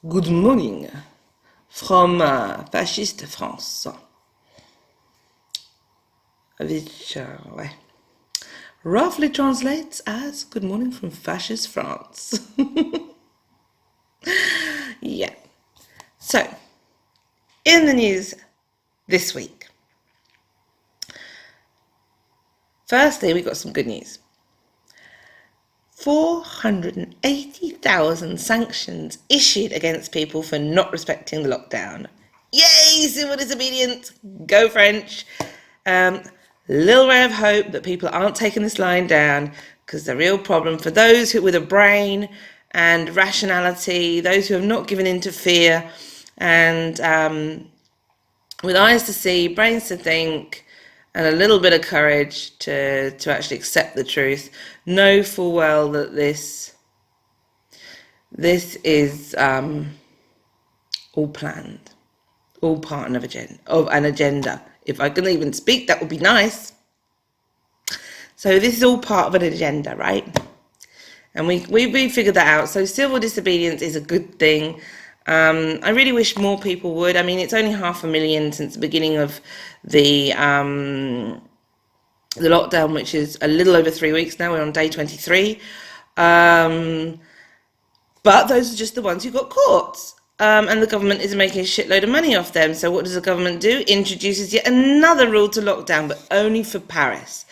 Good morning from fascist France, which roughly translates as good morning from fascist France. Yeah. So, in the news this week, firstly, we got some good news. 480,000 sanctions issued against people for not respecting the lockdown. Yay, civil disobedience, go French. Little ray of hope that people aren't taking this lying down, because the real problem for those with a brain and rationality, those who have not given in to fear, and with eyes to see, brains to think, and a little bit of courage to actually accept the truth, know full well that this is all planned, all part of an agenda. If I can even speak, that would be nice. So this is all part of an agenda, right? And we figured that out. So civil disobedience is a good thing. I really wish more people would. I mean, it's only 500,000 since the beginning of the lockdown, which is a little over 3 weeks now. We're on day 23. But those are just the ones who got caught. And the government is making a shitload of money off them. So what does the government do? Introduces yet another rule to lockdown, but only for Paris.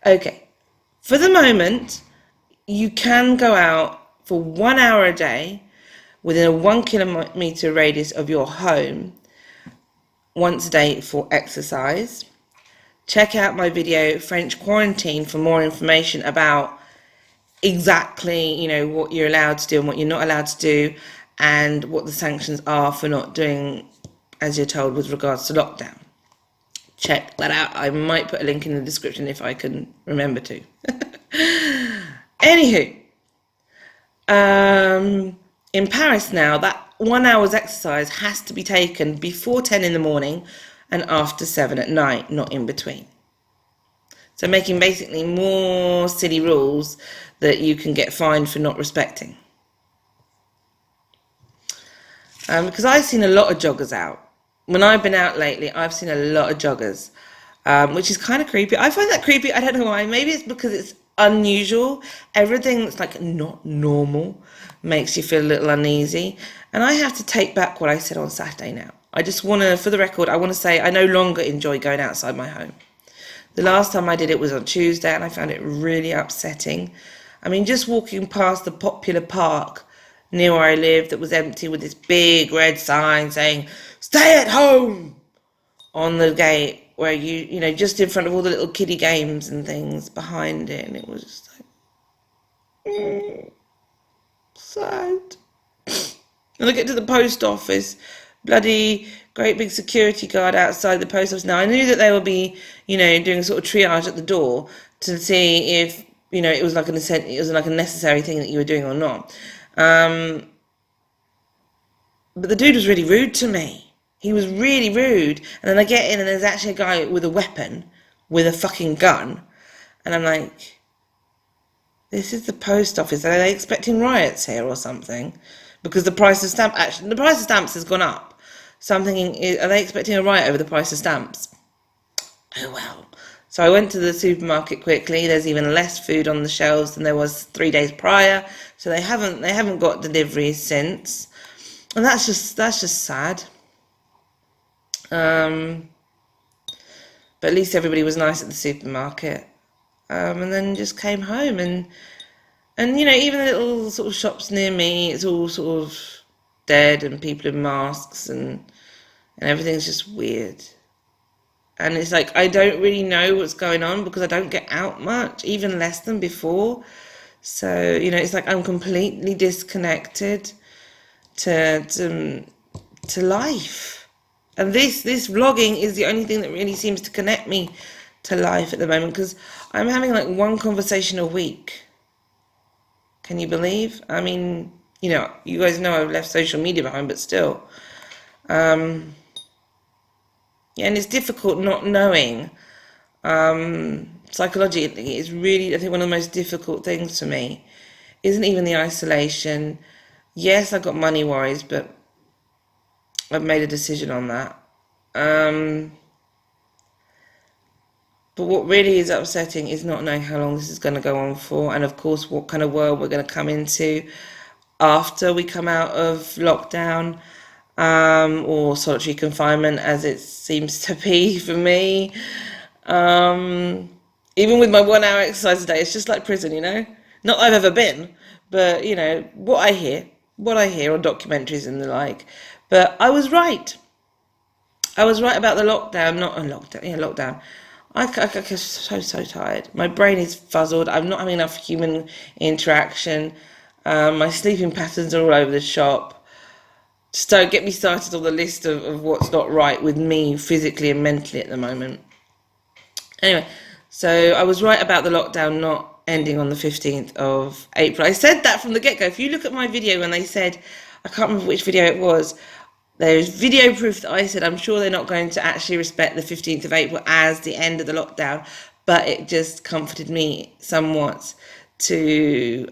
Okay, for the moment, you can go out for 1 hour a day within a 1 kilometre radius of your home once a day for exercise. Check out my video, French Quarantine, for more information about exactly, what you're allowed to do and what you're not allowed to do, and what the sanctions are for not doing as you're told with regards to lockdown. Check that out. I might put a link in the description if I can remember to. Anywho, in Paris now, that 1 hour's exercise has to be taken before 10 in the morning and after 7 at night, not in between. So making basically more silly rules that you can get fined for not respecting. Because I've seen a lot of joggers out. When I've been out lately, I've seen a lot of joggers, which is kind of creepy. I find that creepy. I don't know why. Maybe it's because it's unusual. Everything that's like not normal makes you feel a little uneasy. And I have to take back what I said on Saturday now. I just want to, for the record, I want to say I no longer enjoy going outside my home. The last time I did it was on Tuesday, and I found it really upsetting. I mean, just walking past the popular park near where I live that was empty with this big red sign saying, "Stay at home," on the gate, where just in front of all the little kiddie games and things behind it. And it was just like, sad. And I get to the post office, bloody great big security guard outside the post office. Now, I knew that they would be, doing sort of triage at the door to see if, it was like a necessary thing that you were doing or not. But the dude was really rude to me. He was really rude. And then I get in and there's actually a guy with a weapon, with a fucking gun. And I'm like, this is the post office. Are they expecting riots here or something? Because the price of stamps has gone up. So I'm thinking, are they expecting a riot over the price of stamps? Oh well. So I went to the supermarket quickly. There's even less food on the shelves than there was 3 days prior. So they haven't got deliveries since. And that's just sad. But at least everybody was nice at the supermarket. And then just came home and even the little sort of shops near me, it's all sort of dead and people in masks and everything's just weird. And it's like, I don't really know what's going on because I don't get out much, even less than before. So, it's like I'm completely disconnected to life. And this vlogging is the only thing that really seems to connect me to life at the moment, because I'm having like one conversation a week. Can you believe? I mean, you guys know I've left social media behind, but still. Yeah, and it's difficult not knowing. Psychologically, it's really, I think, one of the most difficult things for me isn't even the isolation. Yes, I've got money worries, but I've made a decision on that. Um, but what really is upsetting is not knowing how long this is going to go on for, and of course, what kind of world we're going to come into after we come out of lockdown, or solitary confinement, as it seems to be for me. Um, Even with my 1 hour exercise a day, it's just like prison, you know? Not that I've ever been, but you know, what I hear on documentaries and the like. But I was right. I was right about the lockdown, not a lockdown, yeah, lockdown. I get so tired. My brain is fuzzled. I'm not having enough human interaction. My sleeping patterns are all over the shop. Just don't get me started on the list of what's not right with me physically and mentally at the moment. Anyway, so I was right about the lockdown not ending on the 15th of April. I said that from the get-go. If you look at my video when they said, I can't remember which video it was, there's video proof that I said I'm sure they're not going to actually respect the 15th of April as the end of the lockdown, but it just comforted me somewhat to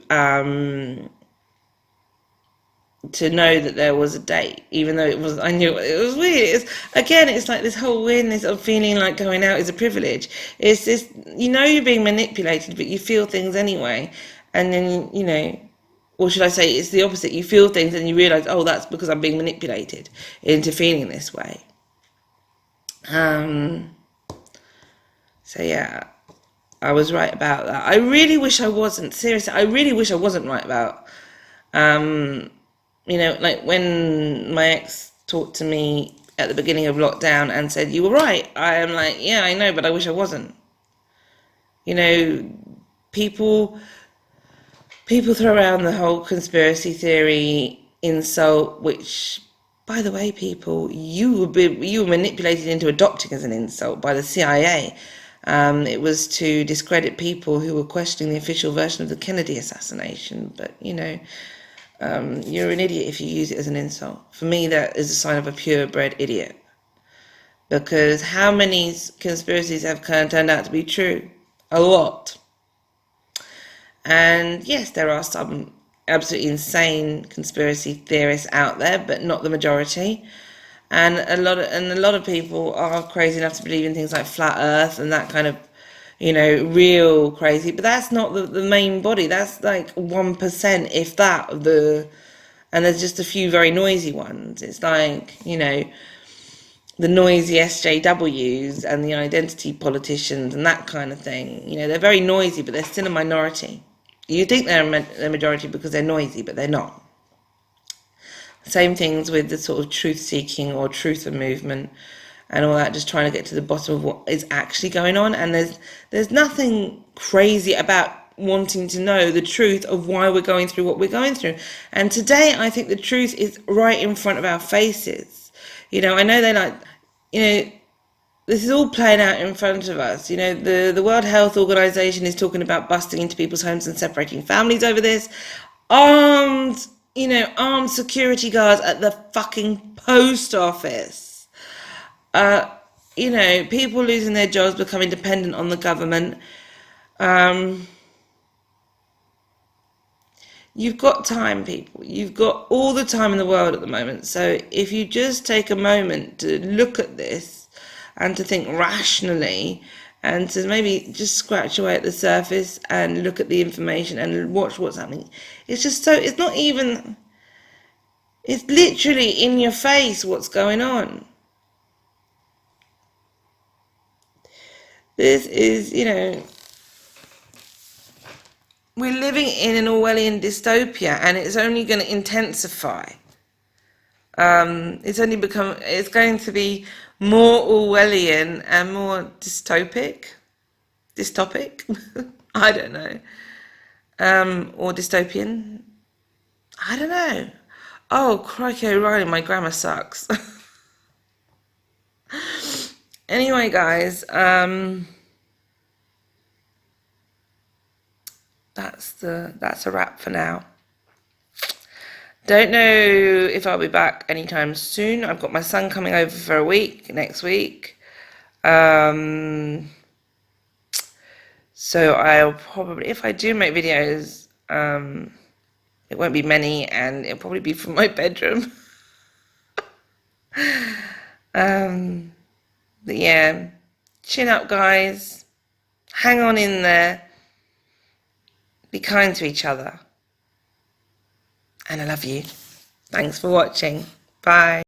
know that there was a date, even though it was, I knew it was weird. It's like this whole weirdness of feeling like going out is a privilege. It's this, you know, you're being manipulated, but you feel things anyway. And then, you know, or should I say it's the opposite. You feel things and you realize, oh, that's because I'm being manipulated into feeling this way. Um, so yeah, I was right about that. I really wish I wasn't. Seriously, I really wish I wasn't right about, um, you know, like when my ex talked to me at the beginning of lockdown and said, you were right. I am like, yeah, I know, but I wish I wasn't. You know, people people throw around the whole conspiracy theory insult, which, by the way, people, you were manipulated into adopting as an insult by the CIA. It was to discredit people who were questioning the official version of the Kennedy assassination. But, you know, you're an idiot if you use it as an insult. For me, that is a sign of a purebred idiot. Because how many conspiracies have turned out to be true? A lot. And yes, there are some absolutely insane conspiracy theorists out there, but not the majority. And a lot of people are crazy enough to believe in things like flat Earth and that kind of, you know, real crazy. But that's not the main body. That's like 1%, if that, of the. And there's just a few very noisy ones. It's like, you know, the noisy SJWs and the identity politicians and that kind of thing. You know, they're very noisy, but they're still a minority. You think they're a majority because they're noisy, but they're not. Same things with the sort of truth-seeking or truther movement and all that, just trying to get to the bottom of what is actually going on. And there's nothing crazy about wanting to know the truth of why we're going through what we're going through. And today, I think the truth is right in front of our faces. You know, I know they like, you know, this is all playing out in front of us. You know, the World Health Organization is talking about busting into people's homes and separating families over this. Armed, you know, armed security guards at the fucking post office. You know, people losing their jobs, becoming dependent on the government. You've got time, people. You've got all the time in the world at the moment. So if you just take a moment to look at this and to think rationally and to maybe just scratch away at the surface and look at the information and watch what's happening. It's just so, it's not even, it's literally in your face what's going on. This is, you know, we're living in an Orwellian dystopia and it's only going to intensify. It's going to be more Orwellian and more dystopic. I don't know. Or dystopian. I don't know. Oh, crikey O'Reilly, my grammar sucks. Anyway, guys, that's a wrap for now. Don't know if I'll be back anytime soon. I've got my son coming over for a week next week. So I'll probably, if I do make videos, it won't be many and it'll probably be from my bedroom. Um, but yeah, chin up, guys. Hang on in there. Be kind to each other. And I love you. Thanks for watching. Bye.